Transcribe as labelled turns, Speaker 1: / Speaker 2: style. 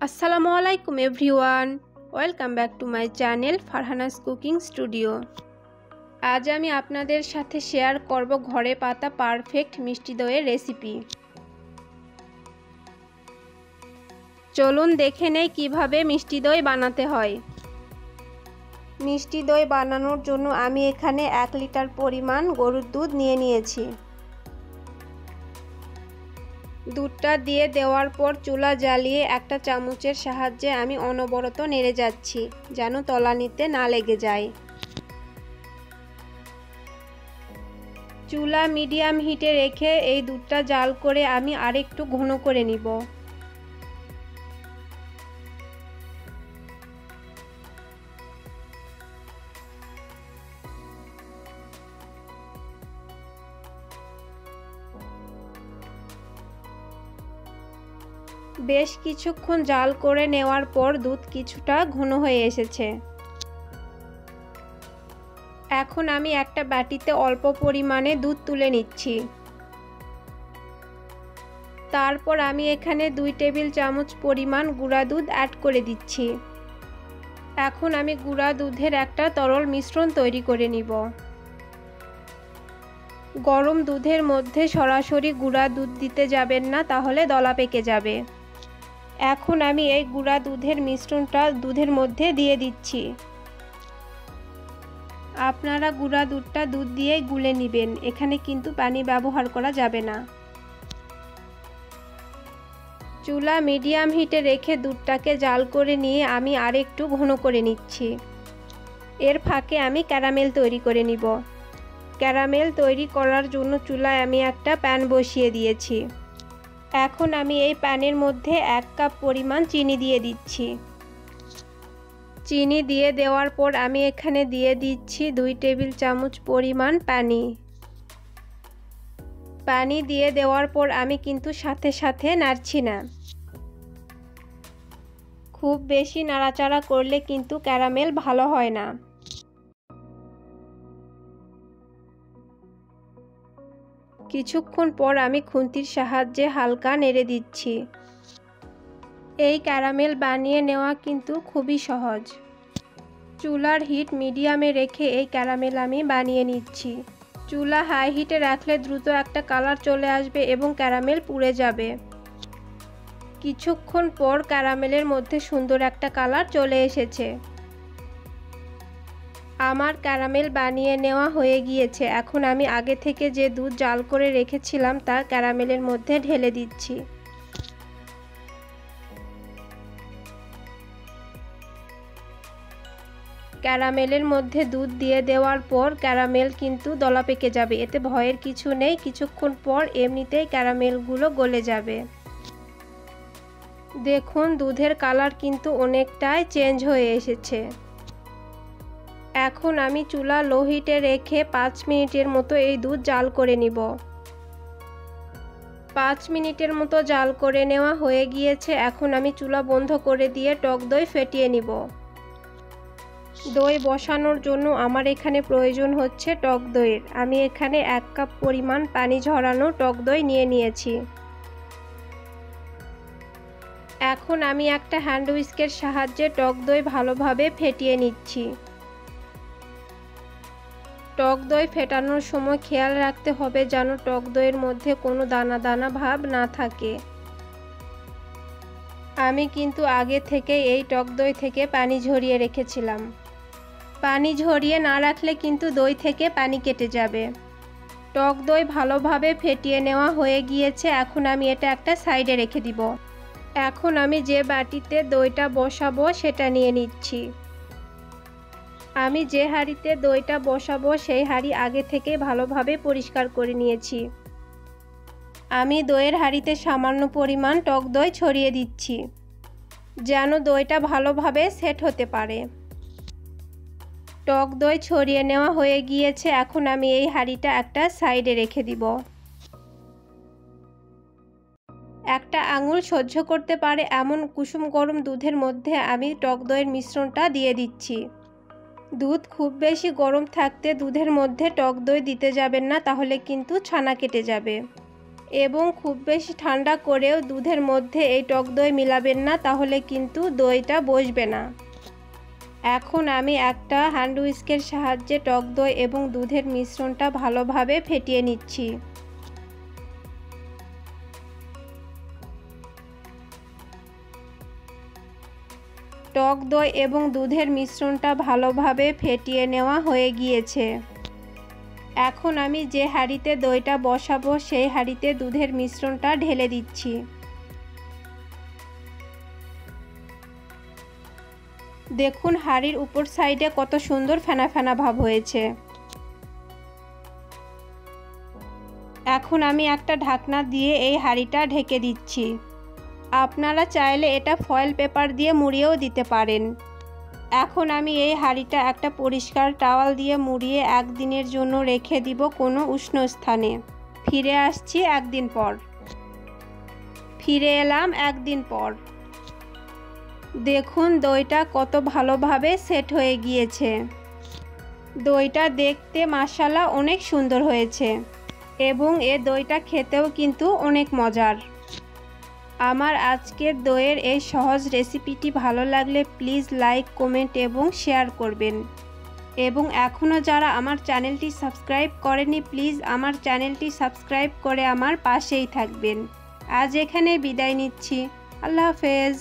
Speaker 1: আসসালামু আলাইকুম everyone, welcome back to my channel Farhana's cooking studio. আজ আমি আপনাদের সাথে শেয়ার করব ঘরে পাতা পারফেক্ট মিষ্টি দইয়ের রেসিপি। চলুন দেখে নেই কিভাবে মিষ্টি দই বানাতে হয়। মিষ্টি দই বানানোর জন্য আমি এখানে 1 লিটার পরিমাণ গরুর দুধ নিয়ে নিয়েছি। দুধটা দিয়ে দেওয়ার পর চুলা জ্বালিয়ে একটা চামচের সাহায্যে আমি অনবরত নেড়ে যাচ্ছি যেন তলানিতে না লেগে যায়। চুলা মিডিয়াম হিটে রেখে এই দুধটা জাল করে আমি আরেকটু ঘন করে নিব। বেশ কিছুক্ষণ জাল করে নেওয়ার পর দুধ কিছুটা ঘন হয়ে এসেছে। এখন আমি একটা বাটিতে অল্প পরিমাণে দুধ তুলে নিচ্ছি। তারপর আমি এখানে 2 টেবিল চামচ পরিমাণ গুঁড়া দুধ অ্যাড করে দিচ্ছি। এখন আমি গুঁড়া দুধের একটা তরল মিশ্রণ তৈরি করে নিব। গরম দুধের মধ্যে সরাসরি গুঁড়া দুধ দিতে যাবেন না, তাহলে দলা পেকে যাবে। এখন আমি এই গুঁড়া দুধের মিশ্রণটা দুধের মধ্যে দিয়ে দিচ্ছি। আপনারা গুঁড়া দুধটা দুধ দিয়েই গুলে নেবেন, এখানে কিন্তু পানি ব্যবহার করা যাবে না। চুলা মিডিয়াম হিটে রেখে দুধটাকে জাল করে নিয়ে আমি আরেকটু ঘন করে নিচ্ছি। এর ফাঁকে আমি ক্যারামেল তৈরি করে নিব। ক্যারামেল তৈরি করার জন্য চুলায় আমি একটা প্যান বসিয়ে দিয়েছি। এখন আমি এই প্যানের মধ্যে 1 কাপ পরিমাণ চিনি দিয়ে দিচ্ছি। চিনি দিয়ে দেওয়ার পর আমি এখানে দিয়ে দিচ্ছি 2 টেবিল চামচ পরিমাণ পানি। পানি দিয়ে দেওয়ার পর আমি কিন্তু সাথে সাথে নাড়ছি না। খুব বেশি নাড়াচাড়া করলে কিন্তু ক্যারামেল ভালো হয় না। কিছুক্ষণ পর আমি খুন্তির সাহায্যে হালকা নেড়ে দিচ্ছি। এই ক্যারামেল বানিয়ে নেওয়া কিন্তু খুবই সহজ। চুলার হিট মিডিয়ামে রেখে এই ক্যারামেল আমি বানিয়ে নিচ্ছি। চুলা হাই হিটে রাখলে দ্রুত একটা কালার চলে আসবে এবং ক্যারামেল পুড়ে যাবে। কিছুক্ষণ পর ক্যারামেলের মধ্যে সুন্দর একটা কালার চলে এসেছে। আমার ক্যারামেল বানিয়ে নেওয়া হয়ে গিয়েছে। এখন আমি আগে থেকে যে দুধ জাল করে রেখেছিলাম তা ক্যারামেলের মধ্যে ঢেলে দিচ্ছি। ক্যারামেলের মধ্যে দুধ দিয়ে দেওয়ার পর ক্যারামেল কিন্তু দলা পেকে যাবে, এতে ভয়ের কিছু নেই। কিছুক্ষণ পর এমনিতেই ক্যারামেলগুলো গলে যাবে। দেখুন দুধের কালার কিন্তু অনেকটাই চেঞ্জ হয়ে এসেছে। এখন আমি চুলা লো হিটে রেখে 5 মিনিটের মতো এই দুধ জাল করে নিব। 5 মিনিটের মতো জাল করে নেওয়া হয়ে গিয়েছে। এখন আমি চুলা বন্ধ করে দিয়ে টক দই ফেটিয়ে নিব। দই বসানোর জন্য আমার এখানে প্রয়োজন হচ্ছে টক দইয়ের। আমি এখানে 1 কাপ পরিমাণ পানি ঝরানো টক দই নিয়ে নিয়েছি। এখন আমি একটা হ্যান্ড হুইস্কের সাহায্যে টক দই ভালোভাবে ফেটিয়ে নিচ্ছি। টক দই ফেটানোর সময় খেয়াল রাখতে হবে যেন টক দইয়ের মধ্যে কোনো দানা দানা ভাব না থাকে। আমি কিন্তু আগে থেকে এই টক দই থেকে পানি ঝরিয়ে রেখেছিলাম। পানি ঝরিয়ে না রাখলে কিন্তু দই থেকে পানি কেটে যাবে। টক দই ভালোভাবে ফেটিয়ে নেওয়া হয়ে গিয়েছে। এখন আমি এটা একটা সাইডে রেখে দিব। এখন আমি যে বাটিতে দইটা বসাবো সেটা নিয়ে নিচ্ছি। আমি যে হাঁড়িতে দইটা বসাবো সেই হাঁড়ি আগে থেকে ভালোভাবে পরিষ্কার করে নিয়েছি। আমি দইয়ের হাঁড়িতে সামান্য পরিমাণ টক দই ছড়িয়ে দিচ্ছি যেন দইটা ভালোভাবে সেট হতে পারে। টক দই ছড়িয়ে নেওয়া হয়ে গিয়েছে। এখন আমি এই হাঁড়িটা একটা সাইডে রেখে দিব। একটা আঙুল সহ্য করতে পারে এমন কুসুম গরম দুধের মধ্যে আমি টক দইয়ের মিশ্রণটা দিয়ে দিচ্ছি। দুধ খুব বেশি গরম থাকতে দুধের মধ্যে টক দই দিতে যাবেন না, তাহলে কিন্তু ছানা কেটে যাবে। এবং খুব বেশি ঠান্ডা করেও দুধের মধ্যে এই টক দই মিলাবেন না, তাহলে কিন্তু দইটা বসবে না। এখন আমি একটা হ্যান্ড হুইস্কের সাহায্যে টক দই এবং দুধের মিশ্রণটা ভালোভাবে ফেটিয়ে নিচ্ছি। টক দই এবং দুধের মিশ্রণটা ভালোভাবে ফেটিয়ে নেওয়া হয়ে গিয়েছে। এখন আমি যে হাঁড়িতে দইটা বসাবো সেই হাঁড়িতে দুধের মিশ্রণটা ঢেলে দিচ্ছি। দেখুন হাঁড়ির উপর সাইডে কত সুন্দর ফেনা ফেনা ভাব হয়েছে। এখন আমি একটা ঢাকনা দিয়ে এই হাঁড়িটা ঢেকে দিচ্ছি। আপনারা চাইলে এটা ফয়েল পেপার দিয়ে মুড়িয়েও দিতে পারেন। এখন আমি এই হাঁড়িটা একটা পরিষ্কার টাওয়াল দিয়ে মুড়িয়ে একদিনের জন্য রেখে দিব কোনো উষ্ণ স্থানে। ফিরে আসছি একদিন পর। ফিরে এলাম একদিন পর। দেখুন দইটা কত ভালোভাবে সেট হয়ে গিয়েছে। দইটা দেখতে মাশাআল্লাহ অনেক সুন্দর হয়েছে এবং এ দইটা খেতেও কিন্তু অনেক মজার। আমার আজকের দইয়ের এই সহজ রেসিপিটি ভালো লাগলে প্লিজ লাইক, কমেন্ট এবং শেয়ার করবেন। এবং এখনও যারা আমার চ্যানেলটি সাবস্ক্রাইব করেনি প্লিজ আমার চ্যানেলটি সাবস্ক্রাইব করে আমার পাশেই থাকবেন। আজ এখানে বিদায় নিচ্ছি। আল্লাহ হাফেজ।